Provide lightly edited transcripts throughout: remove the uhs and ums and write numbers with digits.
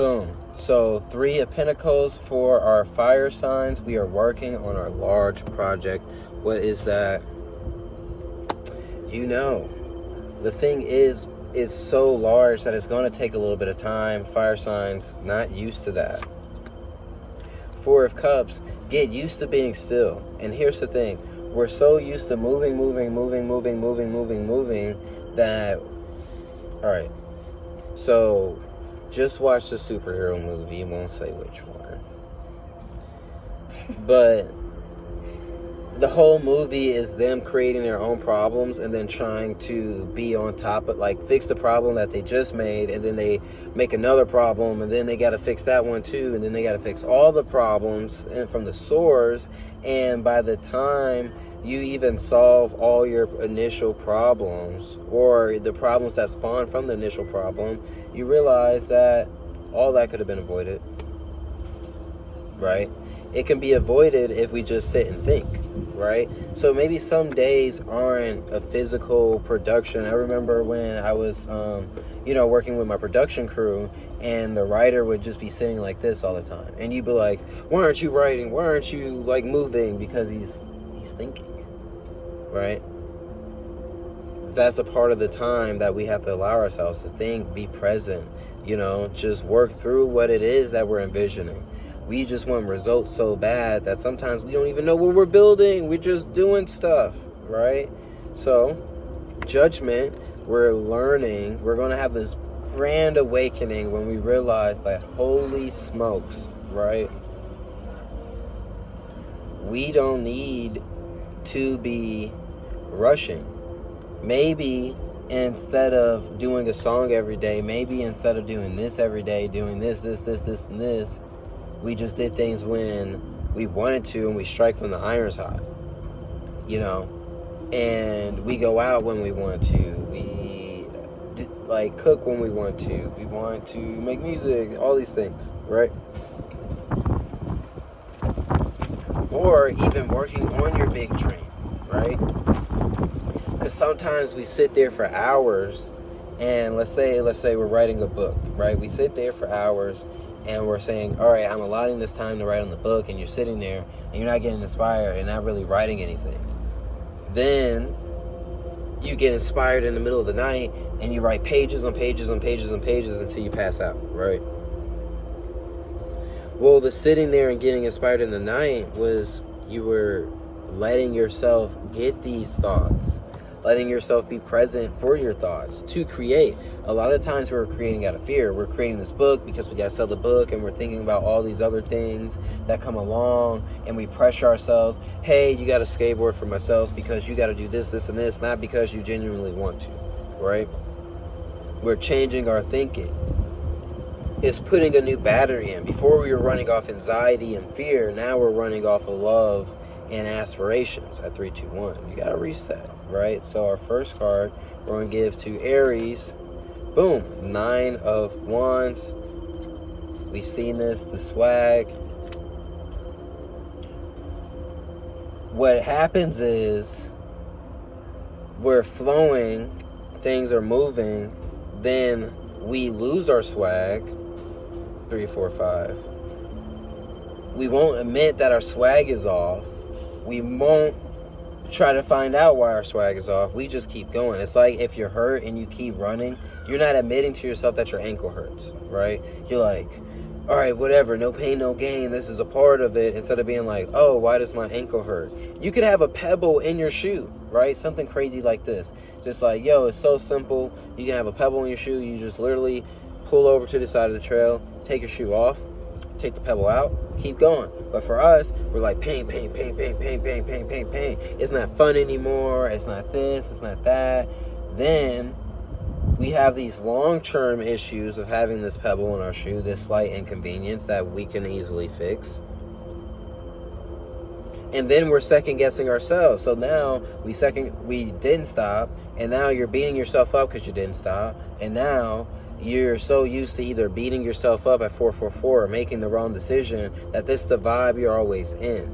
Boom. So 3 of Pentacles for our fire signs. We are working on our large project. What is that? The thing is, it's so large that it's going to take a little bit of time. Fire signs, not used to that. 4 of Cups, get used to being still. And here's the thing. We're so used to moving that, all right, so just watch the superhero movie. Won't say which one. But the whole movie is them creating their own problems and then trying to be on top of, like, fix the problem that they just made, and then they make another problem, and then they got to fix that one too, and then they got to fix all the problems and from the source. And by the time you even solve all your initial problems, or the problems that spawn from the initial problem, you realize that all that could have been avoided, right? It can be avoided if we just sit and think, right? So maybe some days aren't a physical production. I remember when I was, working with my production crew, and the writer would just be sitting like this all the time. And you'd be like, why aren't you writing? Why aren't you, like, moving? Because he's thinking, right? That's a part of the time that we have to allow ourselves to think, be present, just work through what it is that we're envisioning. We just want results so bad that sometimes we don't even know what we're building. We're just doing stuff, right? So, Judgment, we're learning. We're going to have this grand awakening when we realize that, holy smokes, right? We don't need to be rushing. Maybe instead of doing a song every day, maybe instead of doing this every day, doing this, and this, we just did things when we wanted to, and we strike when the iron's hot, and we go out when we want to, we cook when we want to make music, all these things, right? Or even working on your big dream, right? Because sometimes we sit there for hours, and let's say we're writing a book, right? We sit there for hours, and we're saying, all right, I'm allotting this time to write on the book, and you're sitting there, and you're not getting inspired, and not really writing anything. Then you get inspired in the middle of the night, and you write pages on pages on pages on pages until you pass out, right? Well, the sitting there and getting inspired in the night was you were letting yourself get these thoughts, letting yourself be present for your thoughts to create. A lot of times we're creating out of fear. We're creating this book because we got to sell the book, and we're thinking about all these other things that come along, and we pressure ourselves. Hey, you got to skateboard for myself because you got to do this, and this, not because you genuinely want to, right? We're changing our thinking. It's putting a new battery in. Before we were running off anxiety and fear, now we're running off of love and aspirations at 3, 2, 1. You got to reset, right? So our first card we're going to give to Aries. Boom. 9 of Wands. We've seen this, the swag. What happens is we're flowing, things are moving, then we lose our swag. 3, 4, 5. We won't admit that our swag is off. We won't try to find out why our swag is off. We just keep going. It's like if you're hurt and you keep running, you're not admitting to yourself that your ankle hurts, right? You're like, all right, whatever, no pain, no gain. This is a part of it. Instead of being like, oh, why does my ankle hurt? You could have a pebble in your shoe, right? Something crazy like this. Just like, yo, it's so simple. You can have a pebble in your shoe. You just literally pull over to the side of the trail, take your shoe off, take the pebble out, keep going. But for us, we're like pain. It's not fun anymore. It's not this, it's not that. Then we have these long-term issues of having this pebble in our shoe, this slight inconvenience that we can easily fix. And then we're second-guessing ourselves. So now we didn't stop, and now you're beating yourself up because you didn't stop. And now you're so used to either beating yourself up at 444 or making the wrong decision that this is the vibe you're always in.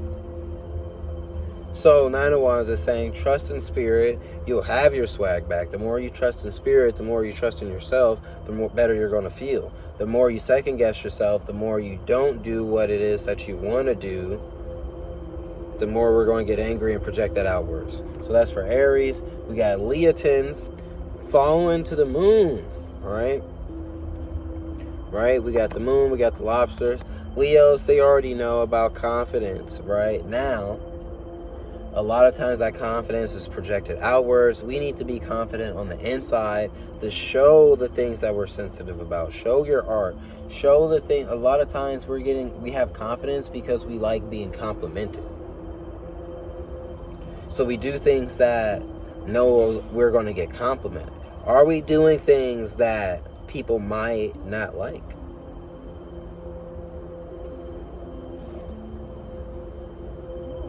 So 9 of Wands is saying trust in spirit. You'll have your swag back. The more you trust in spirit, the more you trust in yourself, the more better you're going to feel. The more you second guess yourself, the more you don't do what it is that you want to do, the more we're going to get angry and project that outwards. So that's for Aries. We got Leotins following to the moon. All right. Right? We got the moon. We got the lobsters. Leos, they already know about confidence. Right? Now, a lot of times that confidence is projected outwards. We need to be confident on the inside to show the things that we're sensitive about. Show your art. Show the thing. A lot of times we have confidence because we like being complimented. So we do things that know we're going to get complimented. Are we doing things that people might not like?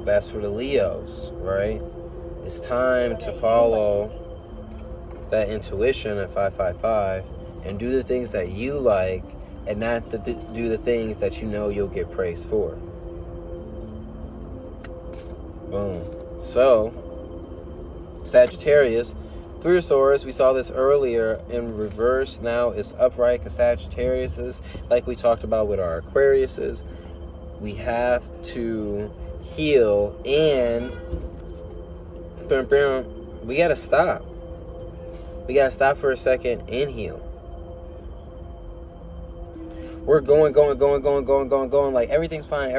That's for the Leos, right? It's time to follow that intuition at 555 and do the things that you like and not to do the things that you know you'll get praised for. Boom. So, Sagittarius, Three of Swords, we saw this earlier in reverse. Now it's upright because Sagittarius is, like we talked about with our Aquariuses, we have to heal and we got to stop. We got to stop for a second and heal. We're going, like everything's fine.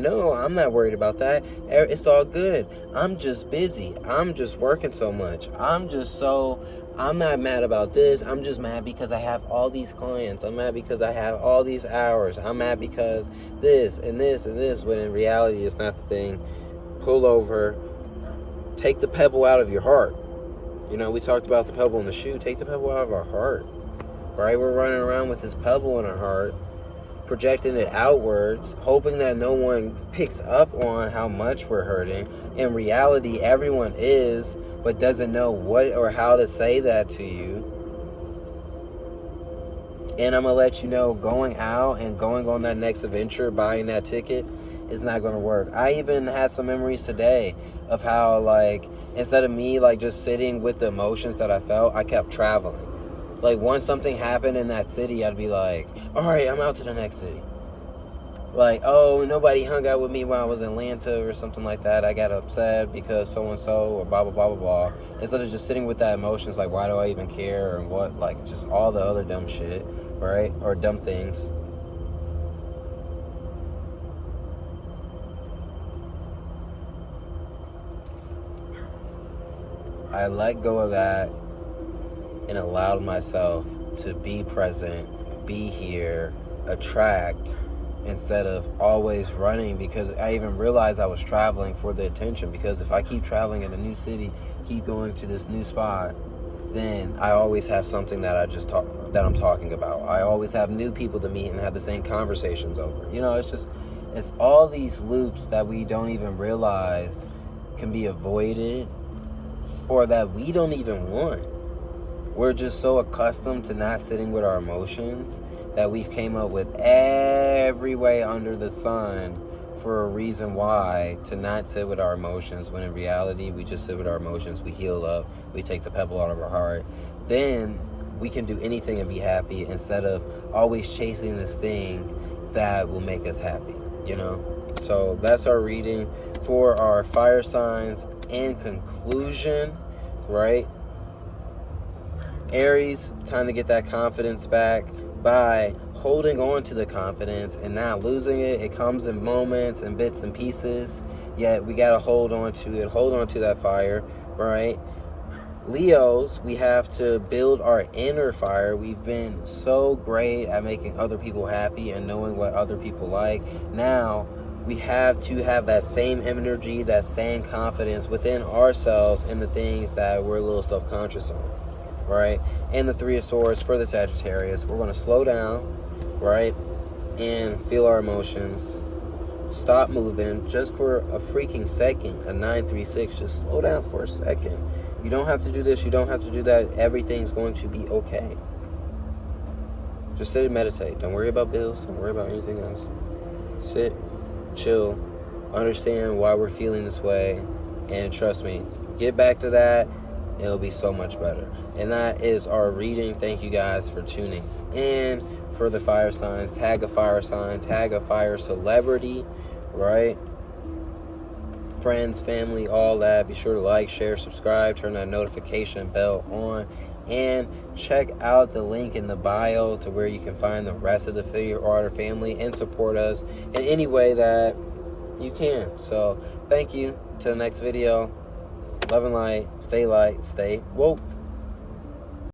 No, I'm not worried about that. It's all good. I'm just busy. I'm just working so much. I'm not mad about this. I'm just mad because I have all these clients. I'm mad because I have all these hours. I'm mad because this and this and this, when in reality it's not the thing. Pull over. Take the pebble out of your heart. You know, we talked about the pebble in the shoe. Take the pebble out of our heart. Right? We're running around with this pebble in our heart, projecting it outwards, hoping that no one picks up on how much we're hurting. In reality, everyone is, but doesn't know what or how to say that to you. And I'm going to let you know, going out and going on that next adventure, buying that ticket, is not going to work. I even had some memories today of how, like, instead of me, like, just sitting with the emotions that I felt, I kept traveling. Like, once something happened in that city, I'd be like, all right, I'm out to the next city. Like, oh, nobody hung out with me when I was in Atlanta or something like that. I got upset because so-and-so or blah, blah, blah, blah, blah. Instead of just sitting with that emotion, it's like, why do I even care? And what, like, just all the other dumb shit, right? Or dumb things. I let go of that and allowed myself to be present, be here, attract, instead of always running, because I even realized I was traveling for the attention. Because if I keep traveling in a new city, keep going to this new spot, then I always have something that I'm talking about. I always have new people to meet and have the same conversations over. You know, it's all these loops that we don't even realize can be avoided, or that we don't even want. We're just so accustomed to not sitting with our emotions that we've came up with every way under the sun for a reason why to not sit with our emotions, when in reality we just sit with our emotions, we heal up, we take the pebble out of our heart. Then we can do anything and be happy, instead of always chasing this thing that will make us happy, you know? So that's our reading for our fire signs. In conclusion, right? Aries, time to get that confidence back by holding on to the confidence and not losing it. It comes in moments and bits and pieces, yet we got to hold on to it, hold on to that fire, right? Leos, we have to build our inner fire. We've been so great at making other people happy and knowing what other people like. Now, we have to have that same energy, that same confidence within ourselves in the things that we're a little self-conscious on. Right? And the Three of Swords for the Sagittarius. We're going to slow down, right? And feel our emotions. Stop moving just for a freaking second. A 936. Just slow down for a second. You don't have to do this. You don't have to do that. Everything's going to be okay. Just sit and meditate. Don't worry about bills. Don't worry about anything else. Sit, chill, understand why we're feeling this way, and trust me, get back to that, it'll be so much better. And that is our reading. Thank you guys for tuning in. For the fire signs, tag a fire sign, tag a fire celebrity, right? Friends, family, all that. Be sure to like, share, subscribe, turn that notification bell on, and check out the link in the bio to where you can find the rest of the Figure Order family and support us in any way that you can. So thank you. Till the next video. Love and light. Stay woke.